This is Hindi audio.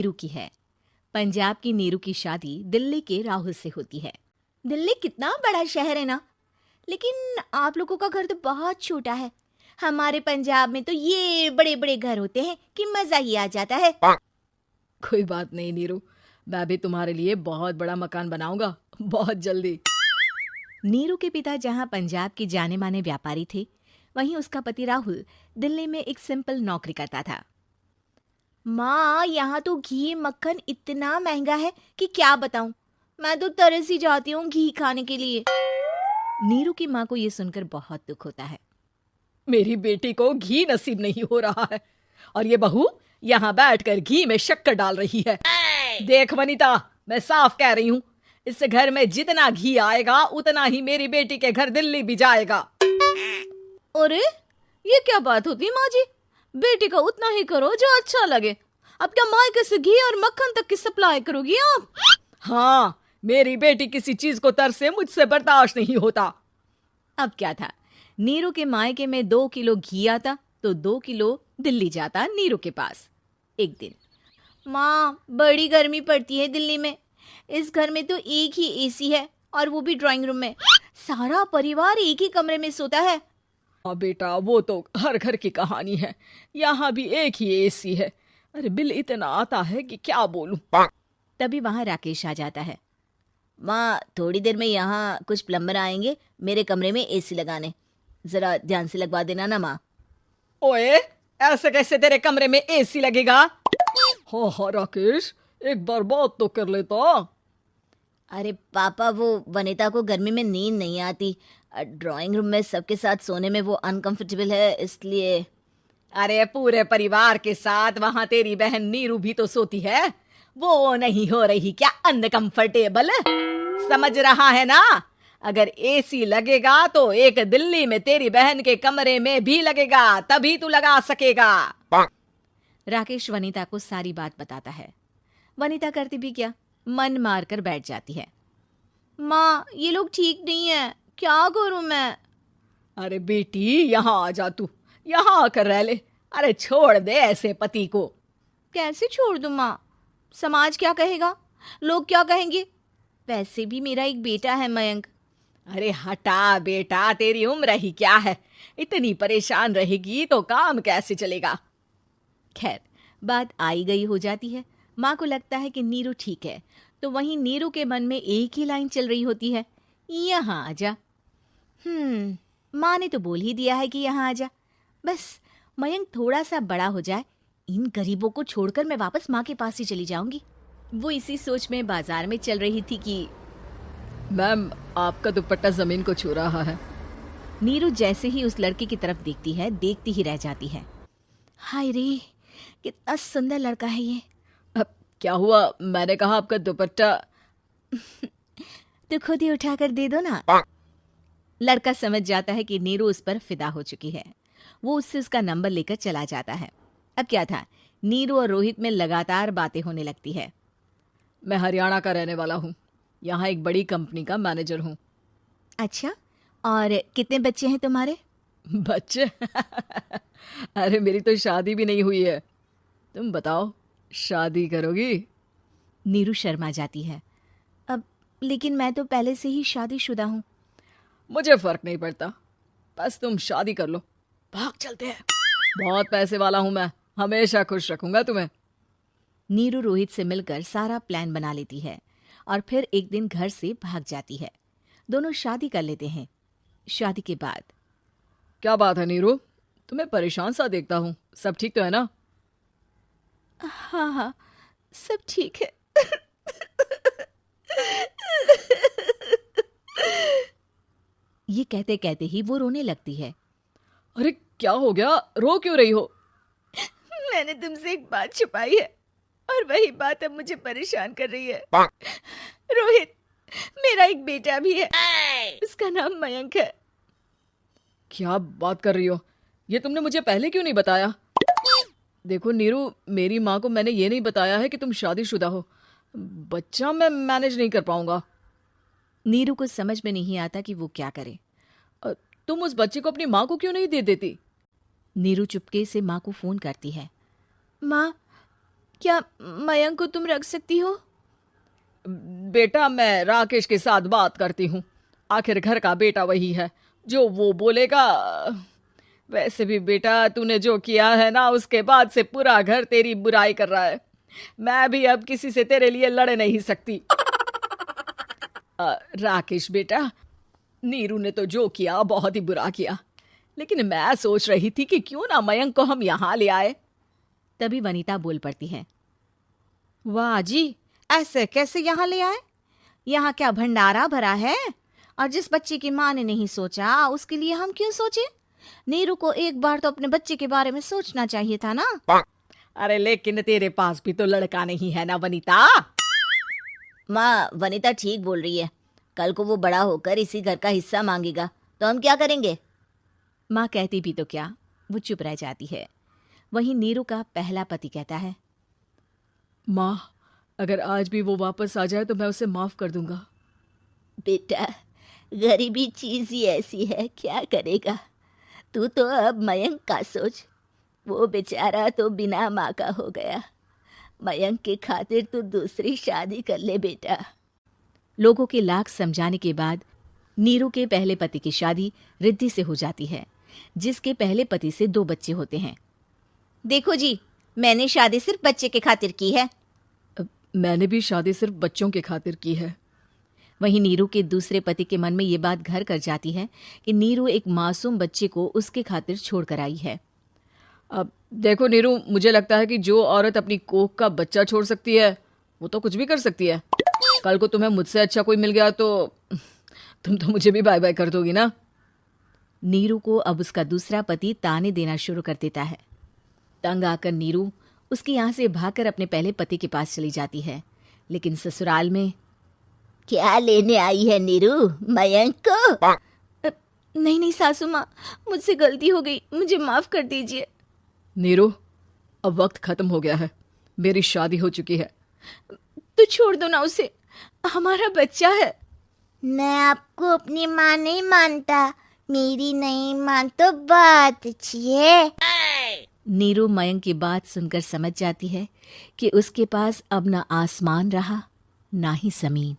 नीरू की है। पंजाब की नीरू की शादी दिल्ली के राहुल से होती है। दिल्ली कितना बड़ा शहर है ना, लेकिन आप लोगों का घर तो बहुत छोटा है। हमारे पंजाब में तो ये बड़े बड़े घर होते हैं कि मजा ही आ जाता है। कोई बात नहीं नीरू, मैं भी तुम्हारे लिए बहुत बड़ा मकान बनाऊंगा, बहुत जल्दी। नीरू के पिता जहां पंजाब के जाने माने व्यापारी थे, वहीं उसका पति राहुल दिल्ली में एक सिंपल नौकरी करता था। माँ, यहाँ तो घी मक्खन इतना महंगा है कि क्या बताऊं। मैं तो तरस ही जाती हूँ घी खाने के लिए। नीरू की माँ को ये सुनकर बहुत दुख होता है। मेरी बेटी को घी नसीब नहीं हो रहा है और ये बहू यहाँ बैठकर घी में शक्कर डाल रही है। देख वनिता, मैं साफ कह रही हूँ, इस घर में जितना घी आएगा उतना ही मेरी बेटी के घर दिल्ली भी जाएगा। अरे, ये क्या बात होती माँ जी? बेटी का उतना ही करो जो अच्छा लगे। अब क्या मायके से घी और मक्खन तक की सप्लाई करोगी आप? हाँ, मेरी बेटी किसी चीज को तरसे मुझसे बर्दाश्त नहीं होता। अब क्या था, नीरू के मायके में 2 किलो घी आता तो 2 किलो दिल्ली जाता नीरू के पास। एक दिन, माँ, बड़ी गर्मी पड़ती है दिल्ली में। इस घर में तो एक ही एसी है और वो भी ड्राइंग रूम में। सारा परिवार एक ही कमरे में सोता है। हाँ बेटा, वो तो हर घर की कहानी है। यहाँ भी एक ही एसी है। अरे बिल इतना आता है कि क्या बोलूं। तभी वहां राकेश आ जाता है। माँ, थोड़ी देर में यहाँ कुछ प्लम्बर आएंगे मेरे कमरे में एसी लगाने। जरा ध्यान से लगवा देना ना माँ। ओए, ऐसे कैसे तेरे कमरे में एसी लगेगा? हाँ हाँ राकेश, एक बार बात तो कर लेता। अरे पापा, वो वनिता को गर्मी में नींद नहीं आती। ड्राइंग रूम में सबके साथ सोने में वो अनकंफर्टेबल है, इसलिए। अरे पूरे परिवार के साथ वहां तेरी बहन नीरू भी तो सोती है। वो नहीं हो रही क्या अनकंफर्टेबल? समझ रहा है ना? अगर एसी लगेगा तो एक दिल्ली में तेरी बहन के कमरे में भी लगेगा, तभी तू लगा सकेगा। राकेश वनिता को सारी बात बताता है। वनिता करती भी क्या, मन मार कर बैठ जाती है। माँ, ये लोग ठीक नहीं है, क्या करूं मैं? अरे बेटी, यहाँ आ जा, तू यहाँ आकर रह ले। अरे छोड़ दे ऐसे पति को। कैसे छोड़ दूं माँ? समाज क्या कहेगा, लोग क्या कहेंगे? वैसे भी मेरा एक बेटा है मयंक। अरे हटा बेटा, तेरी उम्र ही क्या है? इतनी परेशान रहेगी तो काम कैसे चलेगा? खैर, बात आई गई हो जाती है। माँ को लगता है कि नीरू ठीक है, तो वहीं नीरू के मन में एक ही लाइन चल रही होती है, यहाँ आ जा। माँ ने तो बोल ही दिया है कि यहाँ आ जा। बस मयंक थोड़ा सा बड़ा हो जाए, इन गरीबों को छोड़कर मैं वापस माँ के पास ही चली जाऊंगी। वो इसी सोच में बाजार में चल रही थी कि मैम, आपका दुपट्टा जमीन को छू रहा है। नीरू जैसे ही उस लड़के की तरफ देखती है, देखती ही रह जाती है। हाय रे, कितना सुंदर लड़का है ये। अब क्या हुआ? मैंने कहा आपका दुपट्टा। तो खुद ही उठाकर दे दो ना। लड़का समझ जाता है कि नीरू उस पर फिदा हो चुकी है। वो उससे उसका नंबर लेकर चला जाता है। अब क्या था, नीरू और रोहित में लगातार बातें होने लगती है। मैं हरियाणा का रहने वाला हूँ, यहाँ एक बड़ी कंपनी का मैनेजर हूँ। अच्छा, और कितने बच्चे हैं तुम्हारे? बच्चे? अरे मेरी तो शादी भी नहीं हुई है। तुम बताओ, शादी करोगी? नीरू शर्मा जाती है। अब लेकिन मैं तो पहले से ही शादीशुदा हूँ। मुझे फर्क नहीं पड़ता, बस तुम शादी कर लो। भाग चलते हैं, बहुत पैसे वाला हूं मैं, हमेशा खुश रखूंगा तुम्हें। नीरू रोहित से मिलकर सारा प्लान बना लेती है और फिर एक दिन घर से भाग जाती है। दोनों शादी कर लेते हैं। शादी के बाद क्या बात है नीरू, तुम्हें परेशान सा देखता हूँ, सब ठीक तो है ना? हाँ हाँ, सब ठीक है। ये कहते कहते ही वो रोने लगती है। अरे क्या हो गया, रो क्यों रही हो? मैंने तुमसे एक बात छुपाई है और वही बात अब मुझे परेशान कर रही है। रोहित, मेरा एक बेटा भी है, उसका नाम मयंक है। क्या बात कर रही हो? ये तुमने मुझे पहले क्यों नहीं बताया? देखो नीरू, मेरी माँ को मैंने ये नहीं बताया है कि तुम शादीशुदा हो। बच्चा मैं मैनेज नहीं कर पाऊंगा। नीरू को समझ में नहीं आता कि वो क्या करे। तुम उस बच्चे को अपनी माँ को क्यों नहीं दे देती? नीरू चुपके से माँ को फोन करती है। माँ, क्या मयंक को तुम रख सकती हो? बेटा, मैं राकेश के साथ बात करती हूँ। आखिर घर का बेटा वही है, जो वो बोलेगा। वैसे भी बेटा, तूने जो किया है ना, उसके बाद से पूरा घर तेरी बुराई कर रहा है। मैं भी अब किसी से तेरे लिए लड़ नहीं सकती। राकेश बेटा, नीरू ने तो जो किया बहुत ही बुरा किया, लेकिन मैं सोच रही थी कि क्यों ना मयंक को हम यहाँ ले आए। तभी वनीता बोल पड़ती है, वाह जी, ऐसे कैसे यहाँ ले आए? यहाँ क्या भंडारा भरा है? और जिस बच्चे की माँ ने नहीं सोचा, उसके लिए हम क्यों सोचे? नीरू को एक बार तो अपने बच्चे के बारे में सोचना चाहिए था ना। अरे लेकिन तेरे पास भी तो लड़का नहीं है ना वनीता। माँ, वनीता ठीक बोल रही है। कल को वो बड़ा होकर इसी घर का हिस्सा मांगेगा तो हम क्या करेंगे? माँ कहती भी तो क्या, वो चुप रह जाती है। वहीं नीरू का पहला पति कहता है, माँ, अगर आज भी वो वापस आ जाए तो मैं उसे माफ कर दूंगा। बेटा, गरीबी चीज ही ऐसी है, क्या करेगा? तू तो अब मयंक का सोच। वो बेचारा तो बिना माँ का हो गया। मयंक के खातिर तू दूसरी शादी कर ले बेटा। लोगों के लाख समझाने के बाद नीरू के पहले पति की शादी रिद्धि से हो जाती है, जिसके पहले पति से 2 बच्चे होते हैं। देखो जी, मैंने शादी सिर्फ बच्चे के खातिर की है। मैंने भी शादी सिर्फ बच्चों के खातिर की है। वहीं नीरू के दूसरे पति के मन में ये बात घर कर जाती है कि नीरू एक मासूम बच्चे को उसके खातिर छोड़ कर आई है। अब देखो नीरू, मुझे लगता है कि जो औरत अपनी कोख का बच्चा छोड़ सकती है, वो तो कुछ भी कर सकती है। कल को तुम्हें मुझसे अच्छा कोई मिल गया तो तुम तो मुझे भी बाय बाय कर दोगी ना। नीरू को अब उसका दूसरा पति ताने देना शुरू कर देता है। तंग आकर नीरू उसके यहाँ से भागकर अपने पहले पति के पास चली जाती है। लेकिन ससुराल में क्या लेने आई है नीरू, मयंक को? नहीं नहीं सासू माँ, मुझसे गलती हो गई, मुझे माफ कर दीजिए। नीरू, अब वक्त खत्म हो गया है, मेरी शादी हो चुकी है। तो छोड़ दो ना उसे, हमारा बच्चा है। मैं आपको अपनी माँ नहीं मानता, मेरी नहीं मान तो बात अच्छी है। नीरू मयंक की बात सुनकर समझ जाती है कि उसके पास अब ना आसमान रहा ना ही जमीन।